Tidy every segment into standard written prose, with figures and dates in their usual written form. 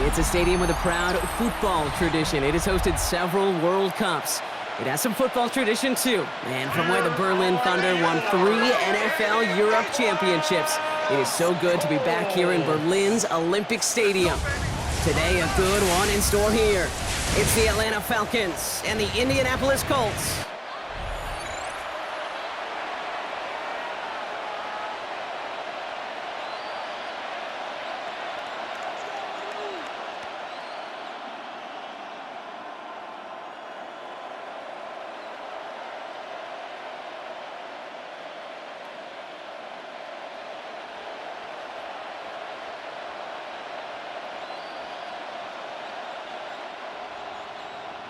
It's a stadium with a proud football tradition. It has hosted several World Cups. It has some football tradition, too. And from where the Berlin Thunder won 3 NFL Europe championships, it is so good to be back here in Berlin's Olympic Stadium. Today, a good one in store here. It's the Atlanta Falcons and the Indianapolis Colts.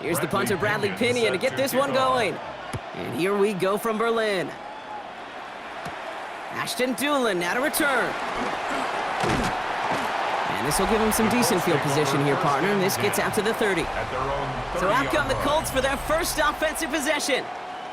Here's the punter, Bradley Pinion, to get this one going. And here we go from Berlin. Ashton Doolin now to return. And this will give him some decent field position here, partner. And this gets out to the 30. So out come the Colts for their first offensive possession.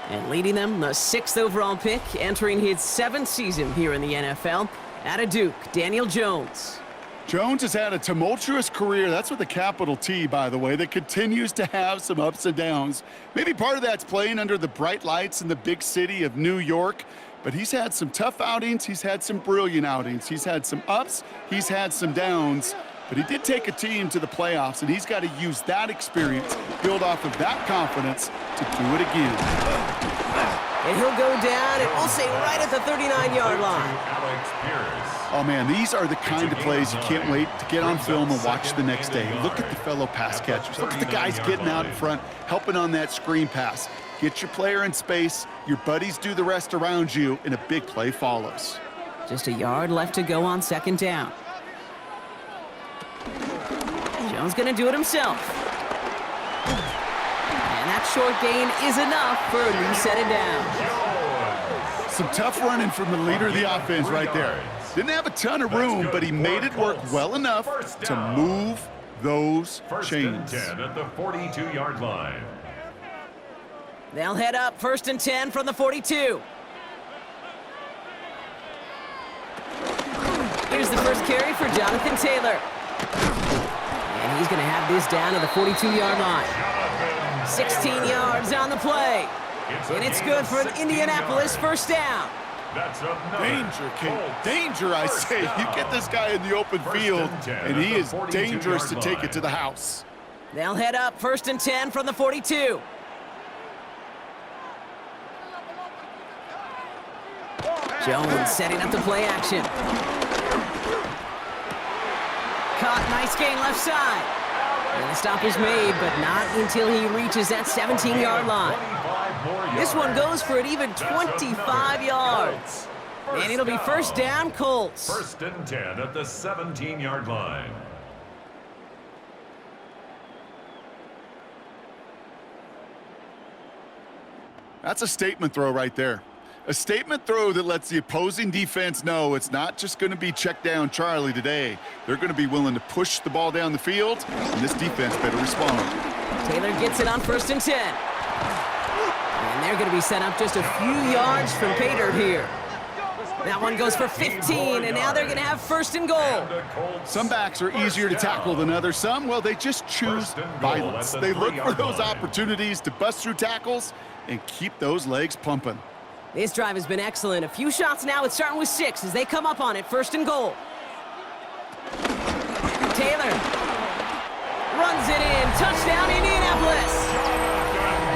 And leading them, the 6th overall pick, entering his 7th season here in the NFL, out of Duke, Daniel Jones. Jones has had a tumultuous career, that's with a capital T, by the way, that continues to have some ups and downs. Maybe part of that's playing under the bright lights in the big city of New York, but he's had some tough outings, he's had some brilliant outings, he's had some ups, he's had some downs, but he did take a team to the playoffs, and he's got to use that experience, build off of that confidence to do it again. And he'll go down, and we'll say right at the 39-yard line. Oh, man, these are the kind of plays you can't wait to get on film and watch the next day. Look at the fellow pass catchers. Look at the guys getting out in front, helping on that screen pass. Get your player in space, your buddies do the rest around you, and a big play follows. Just a yard left to go on 2nd down. Jones going to do it himself. And that short gain is enough for a new set it down. Some tough running from the leader of the offense right there. Didn't have a ton of room, but he made it work well enough to move those chains. 1st and 10 at the 42-yard line. They'll head up 1st and 10 from the 42. Here's the first carry for Jonathan Taylor. And he's going to have this down to the 42-yard line. 16 yards on the play. And it's good for an Indianapolis 1st down. Danger, King. Danger, I say. You get this guy in the open field, and he is dangerous to take it to the house. They'll head up 1st and 10 from the 42. Jones setting up the play action. Caught, nice gain left side. And the stop is made, but not until he reaches that 17-yard line. This one goes for an even 25 yards. And it'll be 1st down, Colts. 1st and 10 at the 17-yard line. That's a statement throw right there. A statement throw that lets the opposing defense know it's not just going to be check down Charlie today. They're going to be willing to push the ball down the field, and this defense better respond. Taylor gets it on 1st and 10. And they're going to be set up just a few yards from Pater here. That one goes for 15, and now they're going to have 1st and goal. Some backs are easier to tackle than others. Some, well, they just choose violence. They look for those opportunities to bust through tackles and keep those legs pumping. This drive has been excellent. A few shots now. It's starting with 6 as they come up on it. 1st and goal. Taylor runs it in. Touchdown, Indianapolis.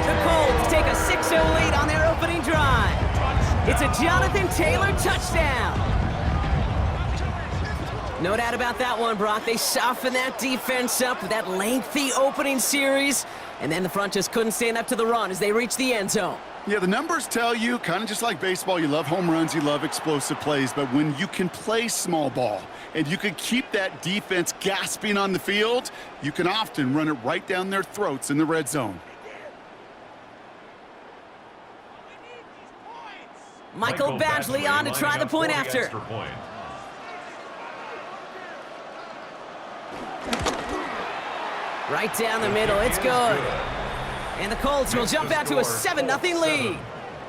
The Colts take a 6-0 lead on their opening drive. It's a Jonathan Taylor touchdown. No doubt about that one, Brock. They softened that defense up with that lengthy opening series, and then the front just couldn't stand up to the run as they reached the end zone. Yeah, the numbers tell you, kind of just like baseball, you love home runs, you love explosive plays, but when you can play small ball and you can keep that defense gasping on the field, you can often run it right down their throats in the red zone. Michael Badgley on to try the point after. Right down the middle, it's good. And the Colts will jump out to a 7-0 lead.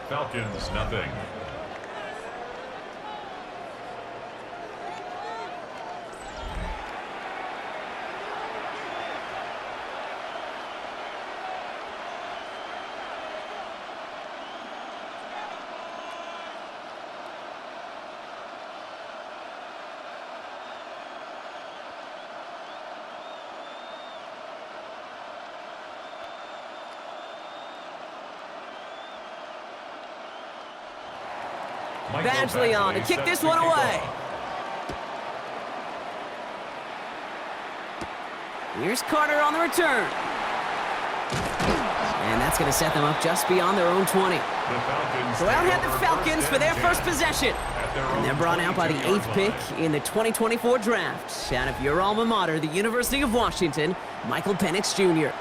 Falcons, nothing. Badgley on to kick this one away. Here's Carter on the return. And that's going to set them up just beyond their own 20. So out head the Falcons for their first possession. And they're brought out by the 8th pick in the 2024 draft. Out of your alma mater, the University of Washington, Michael Penix Jr.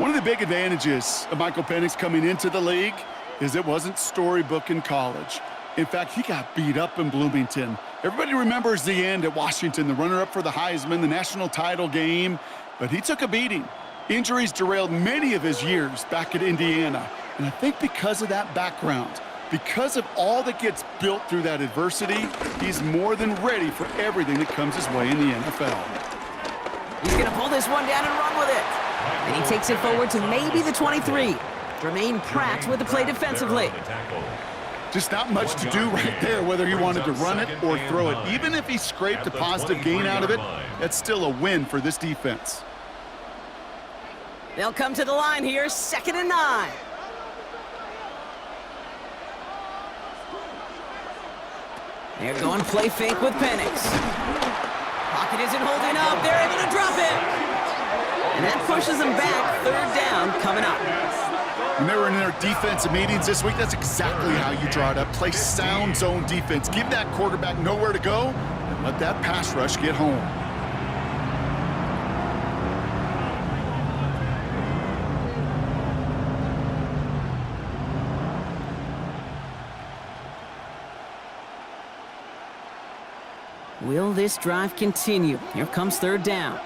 One of the big advantages of Michael Penix coming into the league is it wasn't storybook in college. In fact, he got beat up in Bloomington. Everybody remembers the end at Washington, the runner-up for the Heisman, the national title game. But he took a beating. Injuries derailed many of his years back at Indiana. And I think because of that background, because of all that gets built through that adversity, he's more than ready for everything that comes his way in the NFL. He's going to pull this one down and run with it. And he takes it forward to maybe the 23. Jermaine Pratt with the play defensively. Just not much to do right there, whether he wanted to run it or throw it. Even if he scraped a positive gain out of it, that's still a win for this defense. They'll come to the line here, 2nd and 9. They're going play fake with Penix. Pocket isn't holding up. They're able to drop it. And that pushes them back. 3rd down coming up. When they were in their defensive meetings this week, that's exactly how you draw it up. Play sound zone defense. Give that quarterback nowhere to go and let that pass rush get home. Will this drive continue? Here comes 3rd down.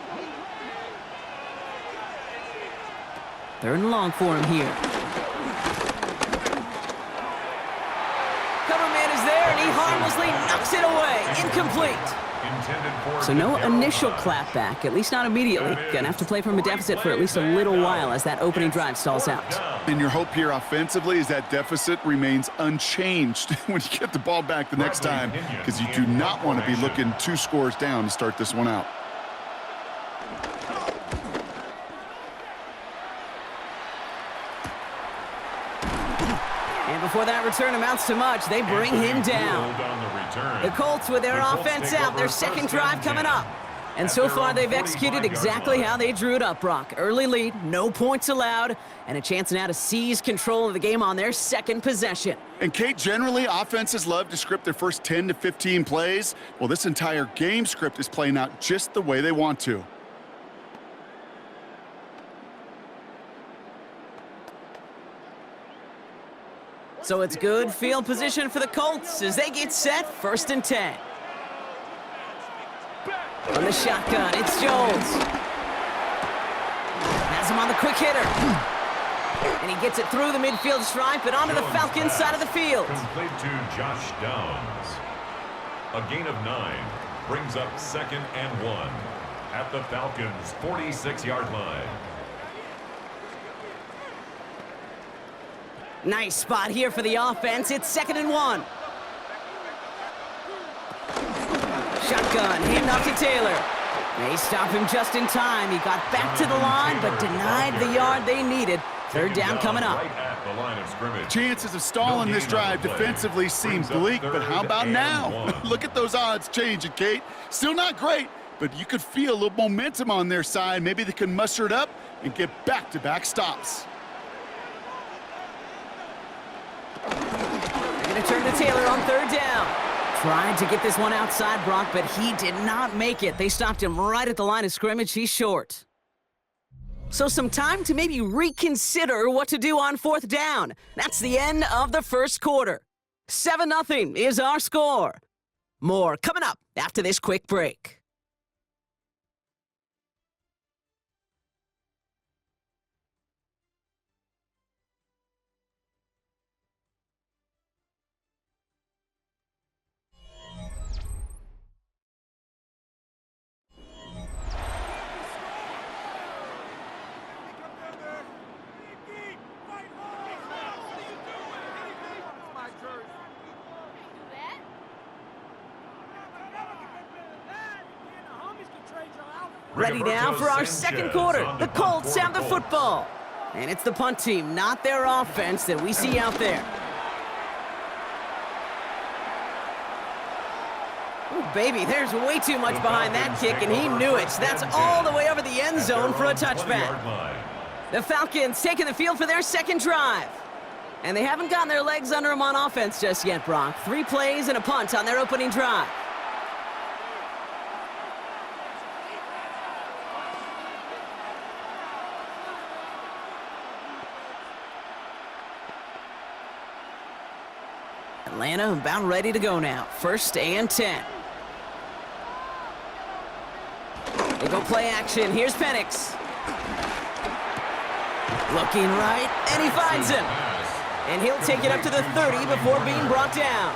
3rd and long for him here. Cover man is there, and he harmlessly knocks it away. Incomplete. So no initial clapback, at least not immediately. Gonna have to play from a deficit for at least a little while as that opening drive stalls out. And your hope here offensively is that deficit remains unchanged when you get the ball back the next time, because you do not want to be looking 2 scores down to start this one out. And before that return amounts to much, they bring him down. The Colts with their offense out, their 2nd drive coming up. And so far, they've executed exactly how they drew it up, Brock. Early lead, no points allowed, and a chance now to seize control of the game on their 2nd possession. And, Kate, generally, offenses love to script their first 10 to 15 plays. Well, this entire game script is playing out just the way they want to. So it's good field position for the Colts as they get set, 1st and 10. On the shotgun, it's Jones. Has him on the quick hitter. And he gets it through the midfield stripe and onto the Falcons side of the field. Complete to Josh Downs. A gain of 9 brings up 2nd and 1 at the Falcons' 46-yard line. Nice spot here for the offense. It's 2nd and 1. Shotgun, handoff to Taylor. They stop him just in time. He got back to the line, but denied the yard they needed. 3rd down coming up. Right at the line of scrimmage. Chances of stalling this drive defensively seem bleak, but how about now? Look at those odds changing, Kate. Still not great, but you could feel a little momentum on their side. Maybe they can muster it up and get back-to-back stops. They're going to turn to Taylor on 3rd down. Tried to get this one outside, Brock, but he did not make it. They stopped him right at the line of scrimmage. He's short. So some time to maybe reconsider what to do on 4th down. That's the end of the 1st quarter. 7-0 is our score. More coming up after this quick break. Ready now for our 2nd quarter. The Colts have the football. And it's the punt team, not their offense, that we see out there. Ooh, baby, there's way too much behind that kick, and he knew it. That's all the way over the end zone for a touchback. The Falcons taking the field for their second drive. And they haven't gotten their legs under them on offense just yet, Brock. 3 plays and a punt on their opening drive. Atlanta about ready to go now. 1st and 10. They go play action. Here's Penix. Looking right, and he finds him. And he'll take it up to the 30 before being brought down.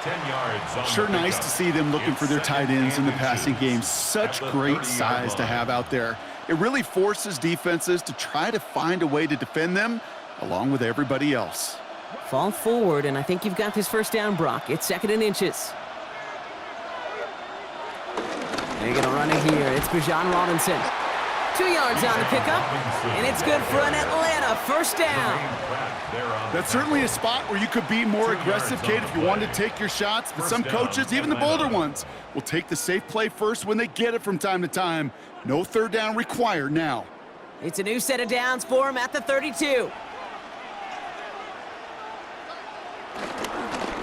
10 yards. Sure nice to see them looking for their tight ends in the passing game. Such great size to have out there. It really forces defenses to try to find a way to defend them along with everybody else. Fall forward, and I think you've got this first down, Brock. It's 2nd and inches. They're going to run it here. It's Bijan Robinson. 2 yards on the pickup, and it's good for an Atlanta first down. That's certainly a spot where you could be more aggressive, Kate, if you wanted to take your shots. But some coaches, even the bolder ones, will take the safe play first when they get it from time to time. No 3rd down required now. It's a new set of downs for him at the 32.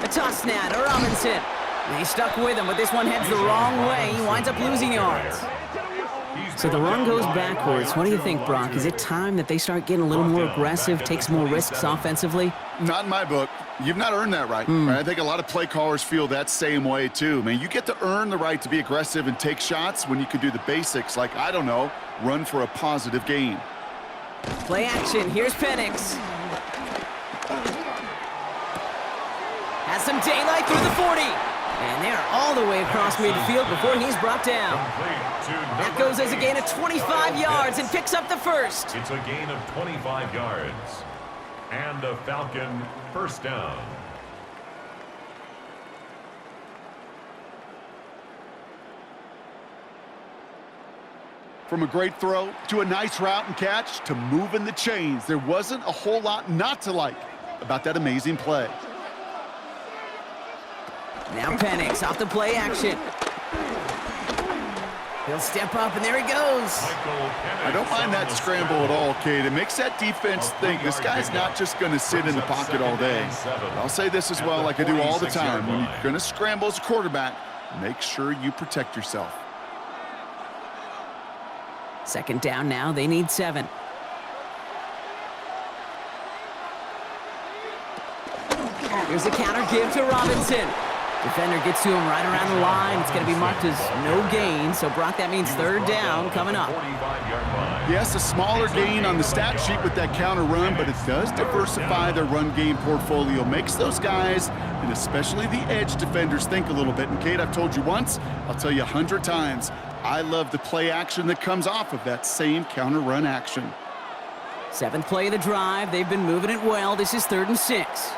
A toss now to Robinson. They stuck with him, but this one heads the wrong way. He winds up losing yards. So the run goes backwards. What do you think, Brock? Is it time that they start getting a little more aggressive, take some more risks offensively? Not in my book. You've not earned that right. I think a lot of play callers feel that same way, too. Man, you get to earn the right to be aggressive and take shots when you can do the basics, like, I don't know, run for a positive gain. Play action. Here's Penix. Has some daylight through the 40. And they're all the way across midfield before he's brought down. That goes as a gain of 25 yards and picks up the first. It's a gain of 25 yards. And a Falcon first down. From a great throw to a nice route and catch to moving the chains, there wasn't a whole lot not to like about that amazing play. Now Penix off the play action. He'll step up, and there he goes. I don't mind that scramble at all, Kate. It makes that defense think this guy's not just going to sit in the pocket all day. But I'll say this as well, like I do all the time. When you're going to scramble as a quarterback, make sure you protect yourself. 2nd down now. They need 7. Here's the counter give to Robinson. Defender gets to him right around the line. It's going to be marked as no gain. So, Brock, that means 3rd down coming up. Yes, a smaller gain on the stat sheet with that counter run, but it does diversify their run game portfolio. Makes those guys, and especially the edge defenders, think a little bit. And, Kate, I've told you once, I'll tell you 100 times, I love the play action that comes off of that same counter run action. 7th play of the drive. They've been moving it well. This is 3rd and 6.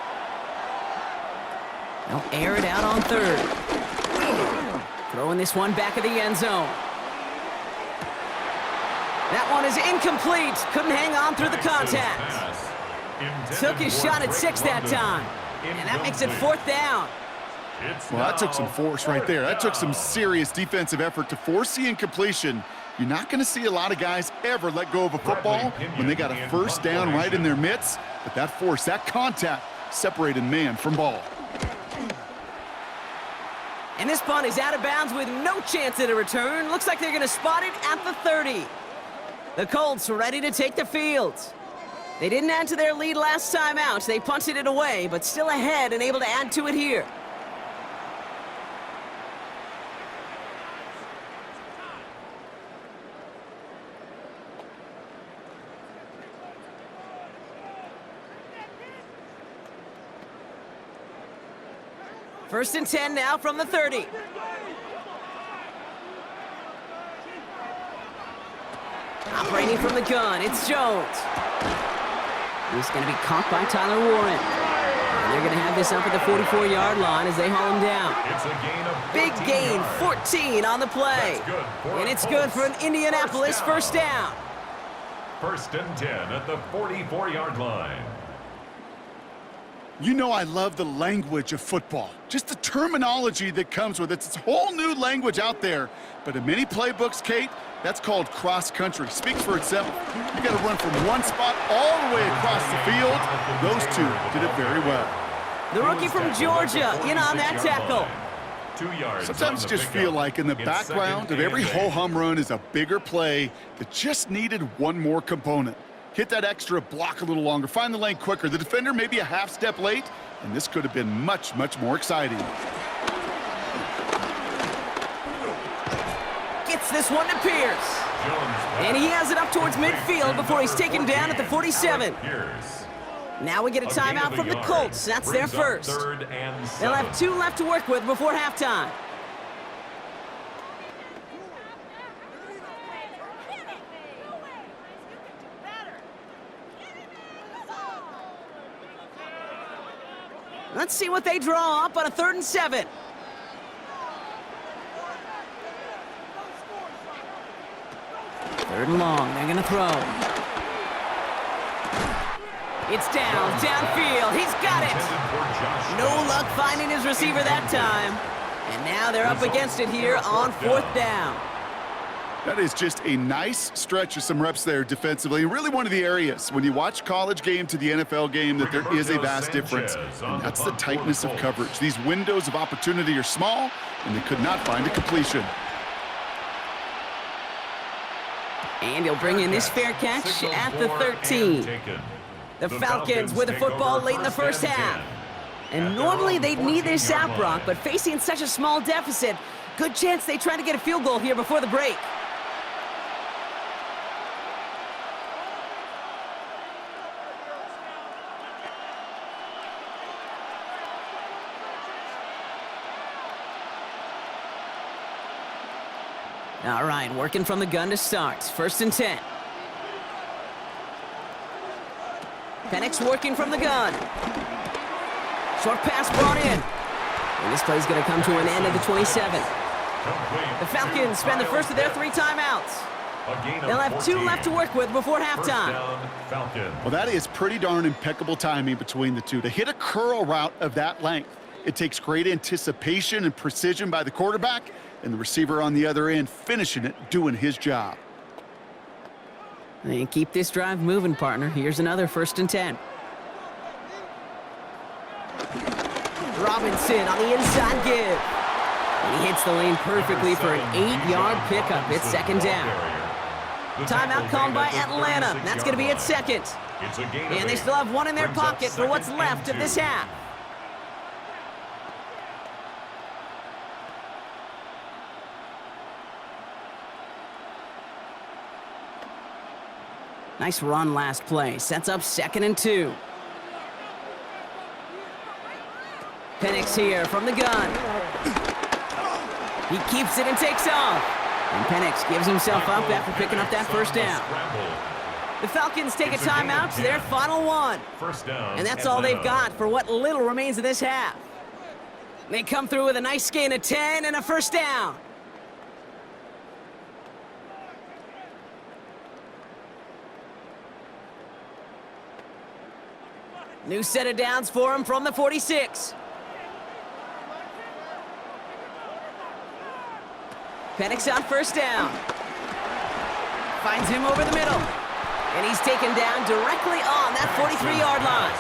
They'll air it out on 3rd. Throwing this one back of the end zone. That one is incomplete. Couldn't hang on through the contact. Took his shot at 6 that time. And that makes it 4th down. Well, that took some force right there. That took some serious defensive effort to force the incompletion. You're not going to see a lot of guys ever let go of a football when they got a 1st down right in their midst. But that force, that contact, separated man from ball. And this punt is out of bounds with no chance at a return. Looks like they're going to spot it at the 30. The Colts ready to take the field. They didn't add to their lead last time out. They punted it away, but still ahead and able to add to it here. First and 10 now from the 30. Operating from the gun, it's Jones. He's going to be caught by Tyler Warren. And they're going to have this up at the 44-yard line as they haul him down. It's a gain of Big gain, 14 on the play. And it's good for an Indianapolis first down. 1st and 10 at the 44-yard line. You know I love the language of football. Just the terminology that comes with it. It's a whole new language out there. But in many playbooks, Kate, that's called cross-country. Speaks for itself. You got to run from one spot all the way across the field. Those two did it very well. The rookie from Georgia in on that tackle. 2 yards. Sometimes just feel like in the background of every ho-hum run is a bigger play that just needed one more component. Hit that extra block a little longer. Find the lane quicker. The defender may be a half step late, and this could have been much, much more exciting. Gets this one to Pierce. And he has it up towards midfield before he's taken down at the 47. Now we get a timeout from the Colts. That's their first. They'll have 2 left to work with before halftime. Let's see what they draw up on a 3rd and 7. Third and long, they're gonna throw. It's downfield, he's got it! No luck finding his receiver that time. And now they're up against it here on 4th down. That is just a nice stretch of some reps there defensively. Really one of the areas when you watch college game to the NFL game that there is a vast difference. And that's the tightness of coverage. These windows of opportunity are small, and they could not find a completion. And he'll bring in this fair catch at the 13. The Falcons with the football late in the first half. And normally they'd need this out, Brock, but facing such a small deficit, good chance they try to get a field goal here before the break. All right, working from the gun to start. 1st and 10. Penix working from the gun. Short pass brought in. And this play's going to come to an end at the 27. The Falcons spend the first of their 3 timeouts. They'll have 2 left to work with before halftime. Well, that is pretty darn impeccable timing between the two. To hit a curl route of that length, it takes great anticipation and precision by the quarterback, and the receiver on the other end finishing it, doing his job. And keep this drive moving, partner. Here's another 1st and 10. Robinson on the inside give. And he hits the lane perfectly for an 8-yard pickup. It's 2nd down. Timeout called by Atlanta. That's going to be its 2nd. And they still have 1 in their pocket for what's left of this half. Nice run last play. Sets up 2nd and 2. Penix here from the gun. He keeps it and takes off. And Penix gives himself up after picking up that 1st down. The Falcons take a timeout to their final 1. And that's all they've got for what little remains of this half. They come through with a nice gain of 10 and a 1st down. New set of downs for him from the 46. Penix on 1st down. Finds him over the middle. And he's taken down directly on that 43-yard line.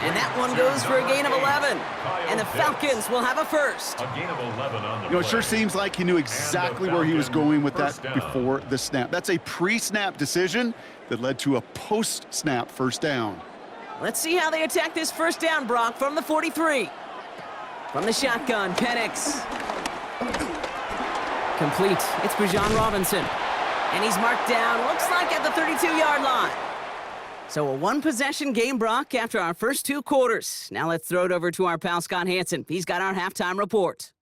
And that one goes for a gain of 11. And the Falcons will have a 1st. A gain of 11 on the You know, it sure seems like he knew exactly where he was going with that before the snap. That's a pre-snap decision that led to a post-snap 1st down. Let's see how they attack this 1st down, Brock, from the 43. From the shotgun, Penix. Complete. It's Bijan Robinson. And he's marked down, looks like at the 32-yard line. So a 1-possession game, Brock, after our first 2 quarters. Now let's throw it over to our pal Scott Hansen. He's got our halftime report.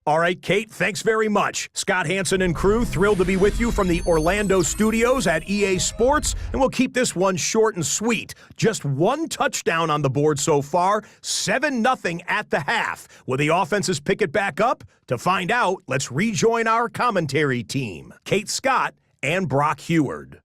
All right, Kate, thanks very much. Scott Hansen and crew, thrilled to be with you from the Orlando studios at EA Sports, and we'll keep this one short and sweet. Just 1 touchdown on the board so far, 7-0 at the half. Will the offenses pick it back up? To find out, let's rejoin our commentary team, Kate Scott and Brock Heward.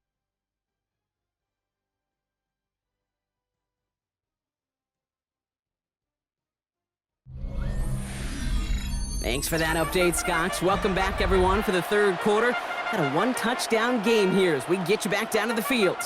Thanks for that update, Scotch. Welcome back, everyone, for the third quarter. Got a one-touchdown game here as we get you back down to the field.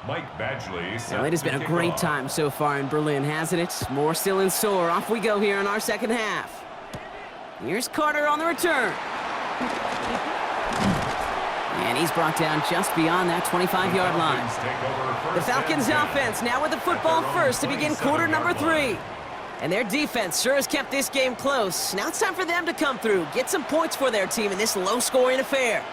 Mike Badgley. Well, it has been a great time so far in Berlin, hasn't it? More still in store. Off we go here in our second half. Here's Carter on the return. And he's brought down just beyond that 25-yard line. The Falcons offense now with the football first to begin quarter number 3. And their defense sure has kept this game close. Now it's time for them to come through, get some points for their team in this low-scoring affair.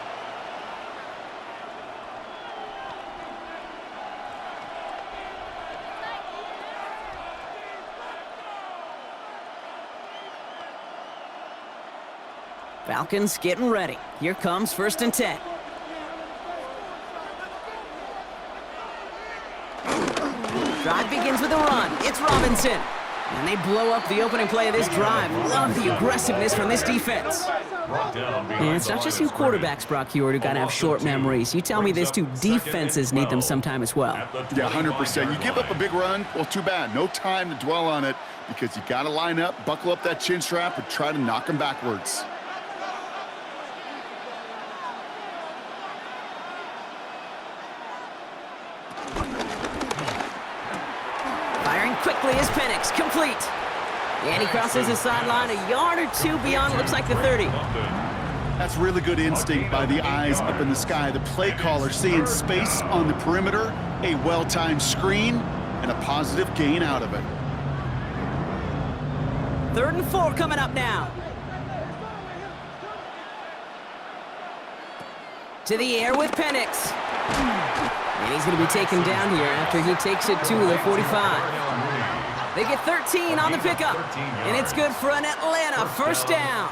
Falcons getting ready. Here comes 1st and 10. Drive begins with a run. It's Robinson. And they blow up the opening play of this drive. Love the aggressiveness from this defense. And it's not just you quarterbacks, Brock Huard, who got to have short memories. You tell me these two defenses need them sometime as well. Yeah, 100%. You give up a big run, well, too bad. No time to dwell on it because you got to line up, buckle up that chin strap, and try to knock them backwards. Quickly is Penix, complete. And he crosses the sideline a yard or two beyond, looks like the 30. That's really good instinct by the eyes up in the sky. The play caller seeing space on the perimeter, a well-timed screen, and a positive gain out of it. 3rd and 4 coming up now. To the air with Penix. And he's going to be taken down here after he takes it to the 45. They get 13 on the pickup, and it's good for an Atlanta first down.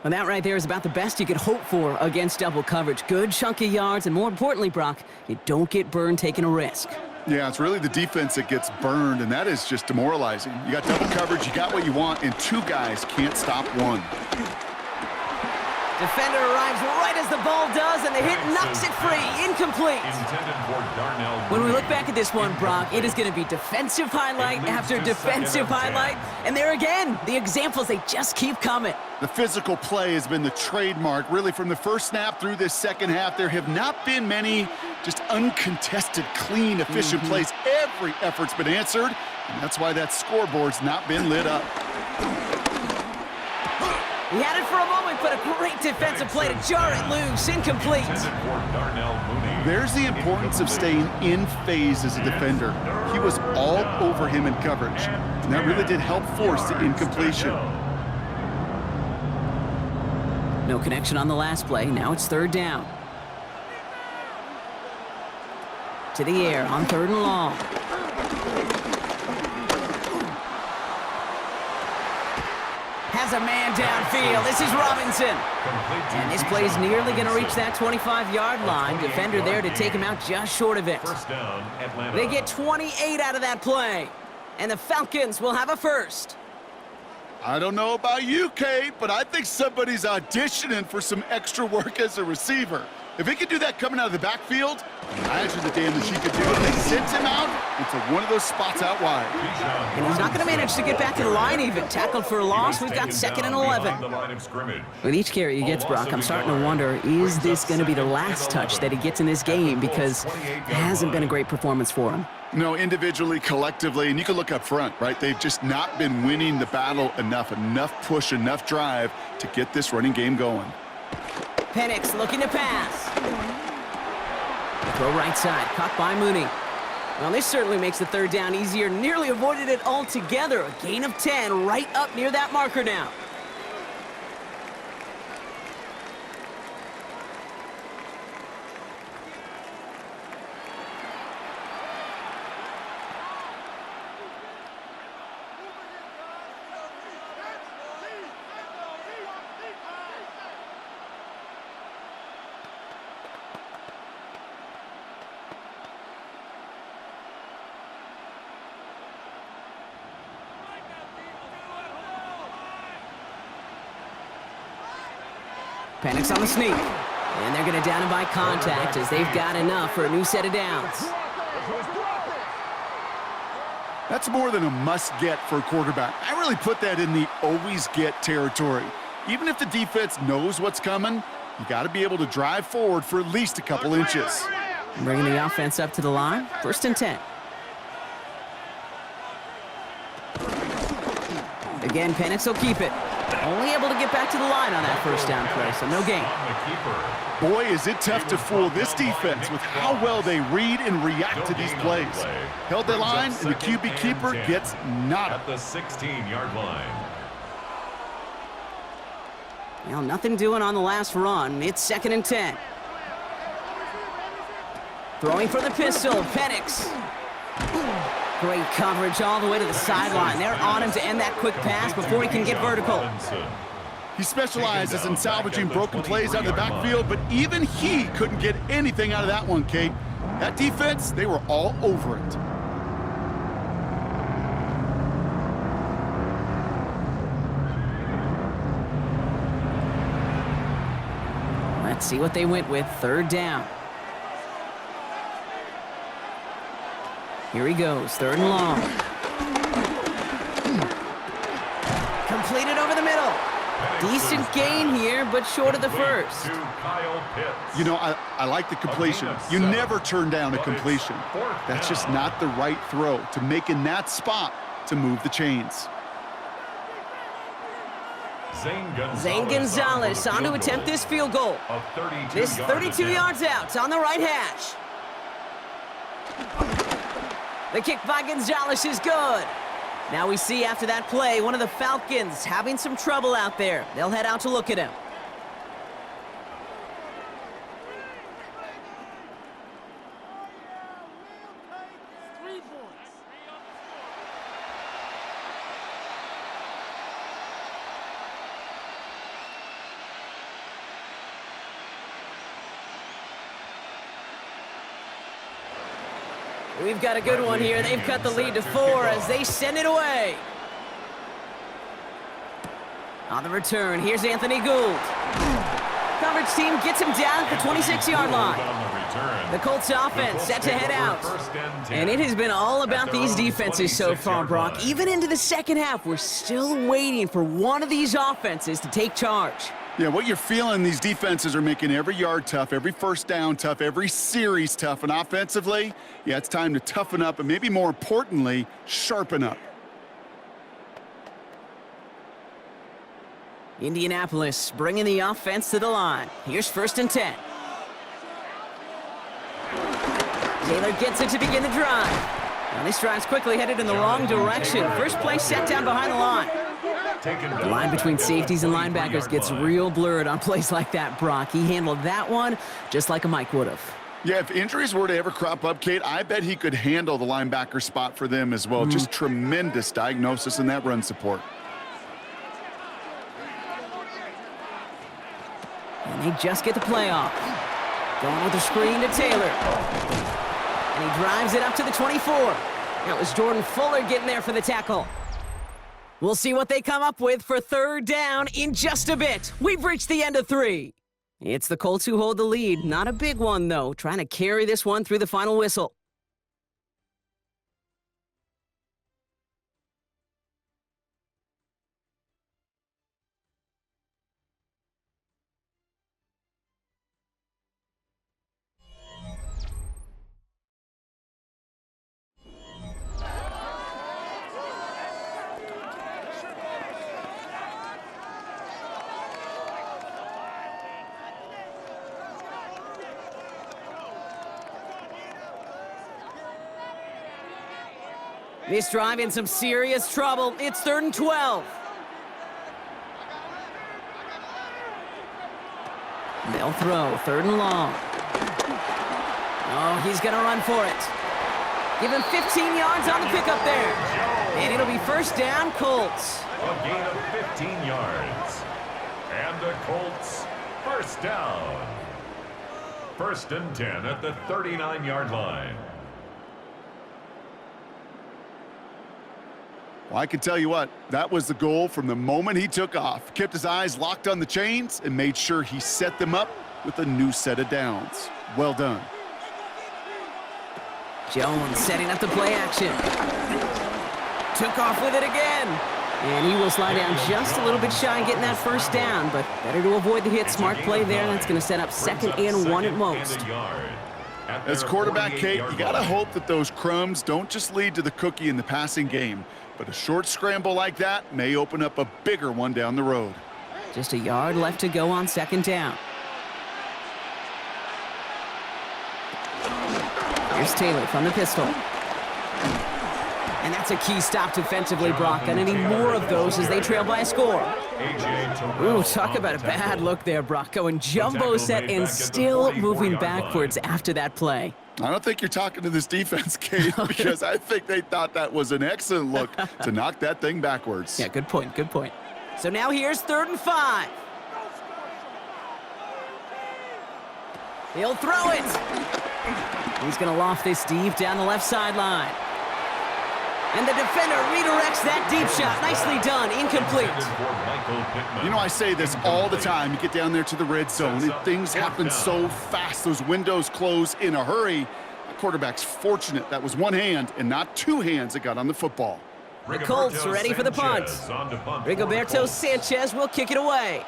And that right there is about the best you could hope for against double coverage. Good chunk of yards, and more importantly, Brock, you don't get burned taking a risk. Yeah, it's really the defense that gets burned, and that is just demoralizing. You got double coverage, you got what you want, and 2 guys can't stop one. Defender arrives right as the ball does, and the hit knocks it free. Incomplete. When we look back at this one, Brock, it is going to be defensive highlight after defensive highlight. And there again, the examples, they just keep coming. The physical play has been the trademark, really, from the first snap through this second half. There have not been many just uncontested, clean, efficient plays. Every effort's been answered, and that's why that scoreboard's not been lit up. He had it for a moment, but a great defensive play to jar it loose. Incomplete. There's the importance of staying in phase as a defender. He was all over him in coverage, and that really did help force the incompletion. No connection on the last play. Now it's 3rd down. To the air on 3rd and long. Has a man downfield. This is Robinson. And this play is nearly going to reach that 25-yard line. Defender there to take him out just short of it. First down, Atlanta. They get 28 out of that play. And the Falcons will have a first. I don't know about you, Kate, but I think somebody's auditioning for some extra work as a receiver. If he could do that coming out of the backfield, imagine the damage he could do if they sent him out into one of those spots out wide. And he's not going to manage to get back to the line even. Tackled for a loss. We've got 2nd and 11. With each carry he gets, Brock, I'm starting to wonder, is this going to be the last touch that he gets in this game? Because it hasn't been a great performance for him. No, individually, collectively, and you can look up front, right? They've just not been winning the battle enough push, enough drive to get this running game going. Penix looking to pass. Throw right side, caught by Mooney. Well, this certainly makes the 3rd down easier. Nearly avoided it altogether. A gain of 10 right up near that marker now. Penix on the sneak. And they're going to down him by contact as they've got enough for a new set of downs. That's more than a must-get for a quarterback. I really put that in the always-get territory. Even if the defense knows what's coming, you got to be able to drive forward for at least a couple inches. Bringing the offense up to the line, 1st and 10. Again, Penix will keep it. Only able to get back to the line on that 1st down play, so no gain. Boy, is it tough to fool this defense with how well they read and react to these plays. Held the line, and the QB keeper gets nada. At the 16-yard line. Well, nothing doing on the last run. It's 2nd and 10. Throwing for the pistol, Penix. Great coverage all the way to the sideline. They're on him to end that quick pass before he can get vertical. He specializes in salvaging broken plays out of the backfield, but even he couldn't get anything out of that one, Kate. That defense, they were all over it. Let's see what they went with. 3rd down. Here he goes, 3rd and long. Completed over the middle. Decent gain here, but short of the 1st. You know, I like the completion. You never turn down a completion. That's just not the right throw to make in that spot to move the chains. Zane Gonzalez on to attempt this field goal. This 32 yards out on the right hash. The kick by Gonzalez is good. Now we see after that play, one of the Falcons having some trouble out there. They'll head out to look at him. We've got a good one here. They've cut the lead to 4 as they send it away. On the return, here's Anthony Gould. Coverage team gets him down at the 26-yard line. The Colts offense set to head out. And it has been all about these defenses so far, Brock. Even into the 2nd half, we're still waiting for one of these offenses to take charge. Yeah, what you're feeling, these defenses are making every yard tough, every 1st down tough, every series tough. And offensively, yeah, it's time to toughen up and maybe more importantly, sharpen up. Indianapolis bringing the offense to the line. Here's 1st and 10. Taylor gets it to begin the drive. Now this drive's quickly headed in the wrong direction. First play set down behind the line. The line between safeties and linebackers gets real blurred on plays like that, Brock. He handled that one just like a Mike would have. Yeah, if injuries were to ever crop up, Kate, I bet he could handle the linebacker spot for them as well. Just tremendous diagnosis in that run support. And they just get the play off. Going with the screen to Taylor. And he drives it up to the 24. That was Jordan Fuller getting there for the tackle. We'll see what they come up with for 3rd down in just a bit. We've reached the end of 3. It's the Colts who hold the lead. Not a big one, though. Trying to carry this one through the final whistle. This drive in some serious trouble. It's 3rd and 12. They'll throw 3rd and long. Oh, he's going to run for it. Give him 15 yards on the pickup there. And it'll be 1st down, Colts. A gain of 15 yards. And the Colts, 1st down. 1st and 10 at the 39-yard line. Well, I can tell you what, that was the goal from the moment he took off. Kept his eyes locked on the chains and made sure he set them up with a new set of downs. Well done. Jones setting up the play action. Took off with it again. And he will slide down just a little bit shy getting that first down, but better to avoid the hit. Smart play there. That's going to set up 2nd and 1 at most. As quarterback, Kate, you got to hope that those crumbs don't just lead to the cookie in the passing game, but a short scramble like that may open up a bigger one down the road. Just a yard left to go on 2nd down. Here's Taylor from the pistol. And that's a key stop defensively, Brock. Gonna need more of those as they trail by a score. Ooh, talk about a bad look there, Brock. Going jumbo set and still moving backwards after that play. I don't think you're talking to this defense, Kate, because I think they thought that was an excellent look to knock that thing backwards. Yeah, good point, good point. So now here's 3rd and 5. He'll throw it. He's going to loft this deep down the left sideline. And the defender redirects that deep shot. Nicely done. Incomplete. You know, I say this all the time. You get down there to the red zone, and things happen so fast. Those windows close in a hurry. The quarterback's fortunate that was one hand and not two hands that got on the football. The Colts are ready for the punt. Rigoberto Sanchez will kick it away.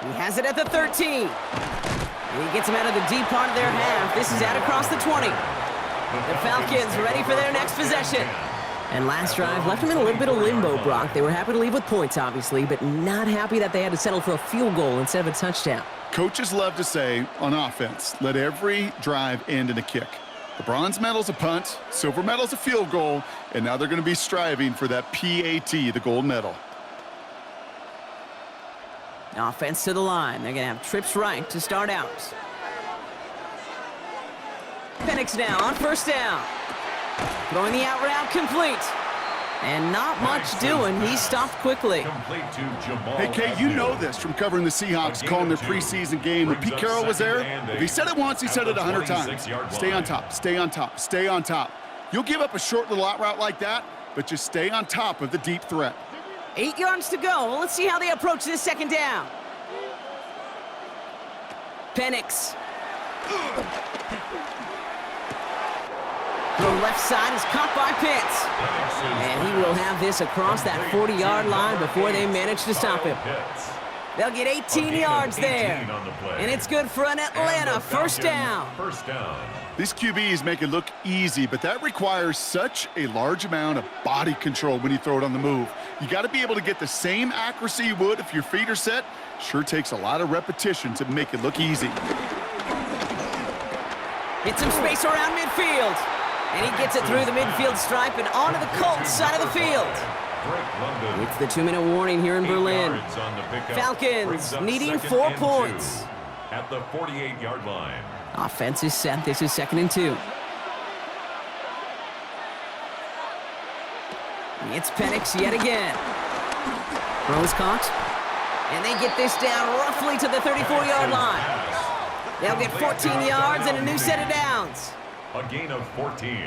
He has it at the 13. And he gets him out of the deep part of their half. This is out across the 20. The Falcons ready for their next possession. And last drive left them in a little bit of limbo, Brock. They were happy to leave with points, obviously, but not happy that they had to settle for a field goal instead of a touchdown. Coaches love to say, on offense, let every drive end in a kick. The bronze medal's a punt, silver medal's a field goal, and now they're going to be striving for that PAT, the gold medal. Offense to the line. They're going to have trips right to start out. Penix now on 1st down. Throwing the out route complete. And not much doing. He stopped quickly. Hey, Kate, you know this from covering the Seahawks, calling their preseason game. When Pete Carroll was there, if he said it once, he said it 100 times. Stay on top, stay on top, stay on top. You'll give up a short little out route like that, but just stay on top of the deep threat. 8 yards to go. Well, let's see how they approach this 2nd down. Penix. The left side is caught by Pitts. And he will have this across that 40-yard line before they manage to stop him. They'll get 18 yards there. And it's good for an Atlanta 1st down. These QBs make it look easy, but that requires such a large amount of body control when you throw it on the move. You got to be able to get the same accuracy you would if your feet are set. Sure takes a lot of repetition to make it look easy. Get some space around midfield. And he gets it through the midfield stripe and onto the Colts side of the field. It's the 2-minute warning here in Berlin. Falcons needing 4 points. At the 48-yard line. Offense is set. This is 2nd and 2. It's Penix yet again. Throw is caught. And they get this down roughly to the 34-yard line. They'll get 14 yards and a new set of downs. A gain of 14.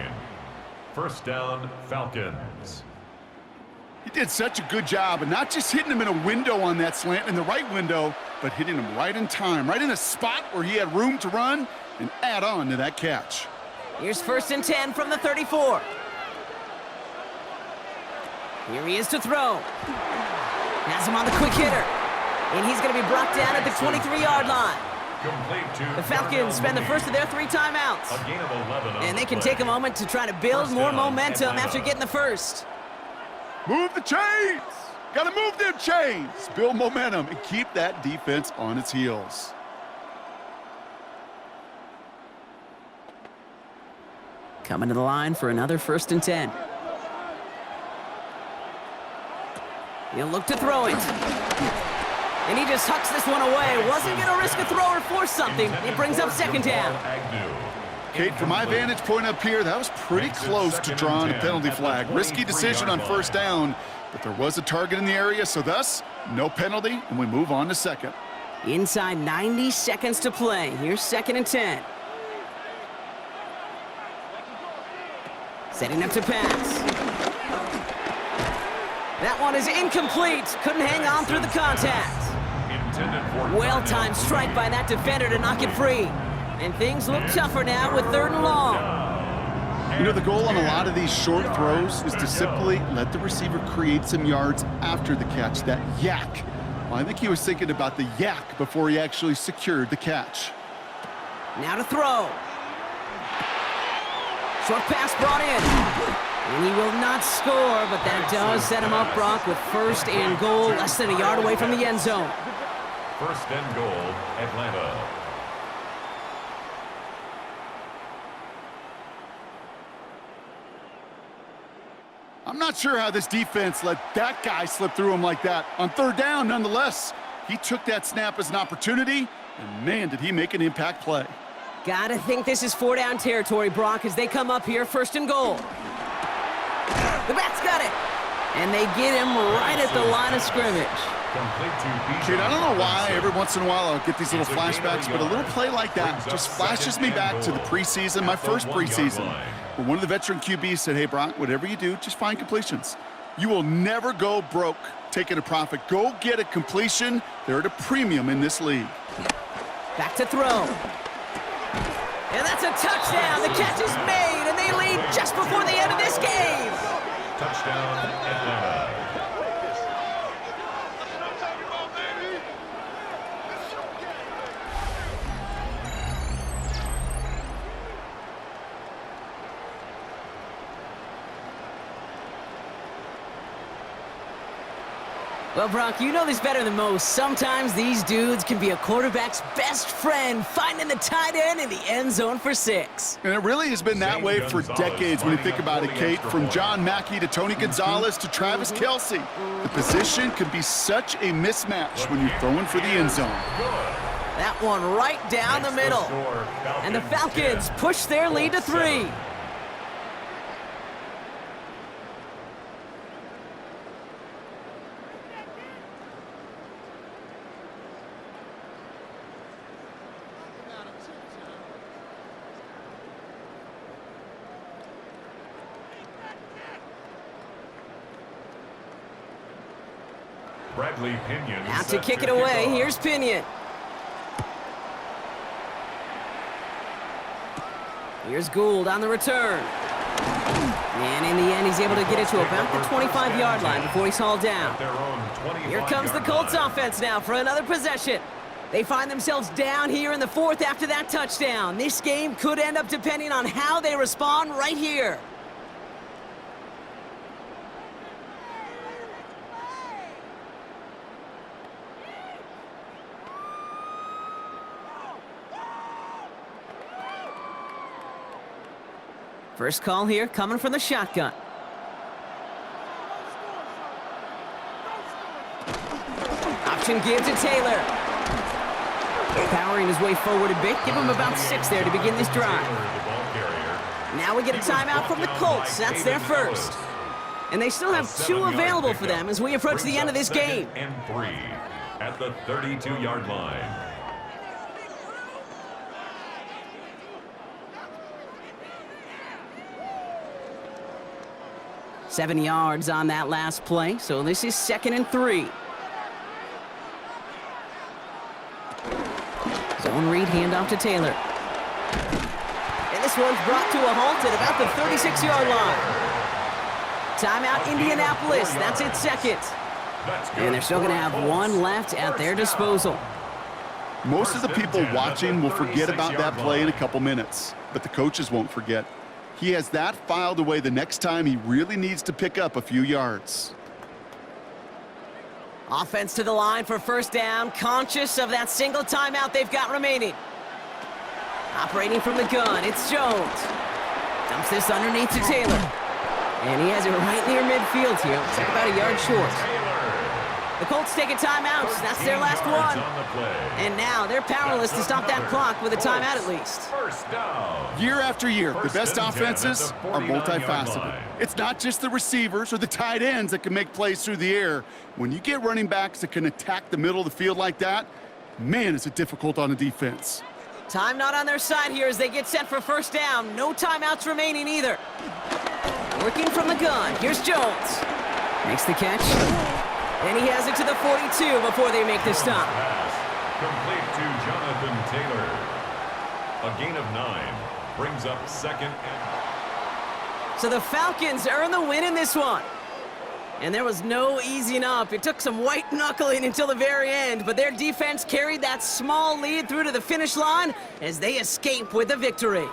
1st down, Falcons. He did such a good job, and not just hitting him in a window on that slant, in the right window, but hitting him right in time, right in a spot where he had room to run and add on to that catch. Here's 1st and 10 from the 34. Here he is to throw. Has him on the quick hitter. And he's going to be brought down at the 23-yard line. The Falcons spend the first of their 3 timeouts. A gain of 11 and they can take a moment to try to build more momentum after getting the first. Move the chains! Gotta move them chains! Build momentum and keep that defense on its heels. Coming to the line for another 1st and 10. He'll look to throw it. And he just hucks this one away. Wasn't going to risk a throw or force something. It brings up 2nd down. Kate, from my vantage point up here, that was pretty close to drawing a penalty flag. Risky decision on 1st down, but there was a target in the area, so thus, no penalty, and we move on to 2nd. Inside 90 seconds to play. Here's 2nd and 10. Setting up to pass. That one is incomplete. Couldn't hang on through the contact. Well-timed strike by that defender to knock it free. And things look tougher now with 3rd and long. You know, the goal on a lot of these short throws is to simply let the receiver create some yards after the catch, that yak. Well, I think he was thinking about the yak before he actually secured the catch. Now to throw. Short pass brought in. And he will not score, but that does set him up, Brock, with 1st and goal, less than a yard away from the end zone. 1st and goal, Atlanta. I'm not sure how this defense let that guy slip through him like that. On 3rd down, nonetheless, he took that snap as an opportunity, and man, did he make an impact play. Gotta think this is 4-down territory, Brock, as they come up here, 1st and goal. The Bats got it, and they get him right at the line of scrimmage. Kid, I don't know why every once in a while I'll get these little flashbacks, but a little play like that just flashes me back to the preseason, my first preseason, where one of the veteran QBs said, hey, Brock, whatever you do, just find completions. You will never go broke taking a profit. Go get a completion. They're at a premium in this league. Back to throw. And that's a touchdown. The catch is made, and they lead just before the end of this game. Touchdown, Atlanta. Well, Brock, you know this better than most. Sometimes these dudes can be a quarterback's best friend, finding the tight end in the end zone for 6. And it really has been that way for decades when you think about it, Kate. From John Mackey to Tony Gonzalez to Travis Kelce. The position can be such a mismatch when you're throwing for the end zone. That one right down the middle. And the Falcons push their lead to 3. Bradley Pinion. Now to kick it away, here's Pinion. Here's Gould on the return. And in the end, he's able to get it to about the 25-yard line before he's hauled down. Here comes the Colts offense now for another possession. They find themselves down here in the 4th after that touchdown. This game could end up depending on how they respond right here. First call here coming from the shotgun. Option give to Taylor. Powering his way forward a bit. Give him about 6 there to begin this drive. Now we get a timeout from the Colts. That's their first. And they still have 2 available for them as we approach the end of this game. And 3 at the 32-yard line. Seven yards on that last play, so this is 2nd and 3. Zone read handoff to Taylor. And this one's brought to a halt at about the 36-yard line. Timeout Indianapolis, that's its 2nd. And they're still going to have 1 left at their disposal. Most of the people watching will forget about that play in a couple minutes, but the coaches won't forget. He has that filed away the next time he really needs to pick up a few yards. Offense to the line for first down, conscious of that single timeout they've got remaining. Operating from the gun, it's Jones. Dumps this underneath to Taylor. And he has it right near midfield here. Looks like about a yard short. The Colts take a timeout. That's their last one. And now they're powerless to stop that clock with a timeout at least. Year after year, the best offenses are multifaceted. It's not just the receivers or the tight ends that can make plays through the air. When you get running backs that can attack the middle of the field like that, man, is it difficult on the defense. Time not on their side here as they get set for first down. No timeouts remaining either. Working from the gun. Here's Jones. Makes the catch. And he has it to the 42 before they make the stop. Pass complete to Jonathan Taylor. A gain of 9 brings up 2nd and... So the Falcons earn the win in this one. And there was no easing up. It took some white knuckling until the very end, but their defense carried that small lead through to the finish line as they escape with the victory.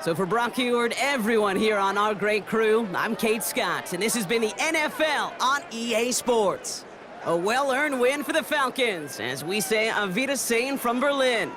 So for Brock Eward, everyone here on our great crew, I'm Kate Scott, and this has been the NFL on EA Sports. A well-earned win for the Falcons, as we say Auf Wiedersehen from Berlin.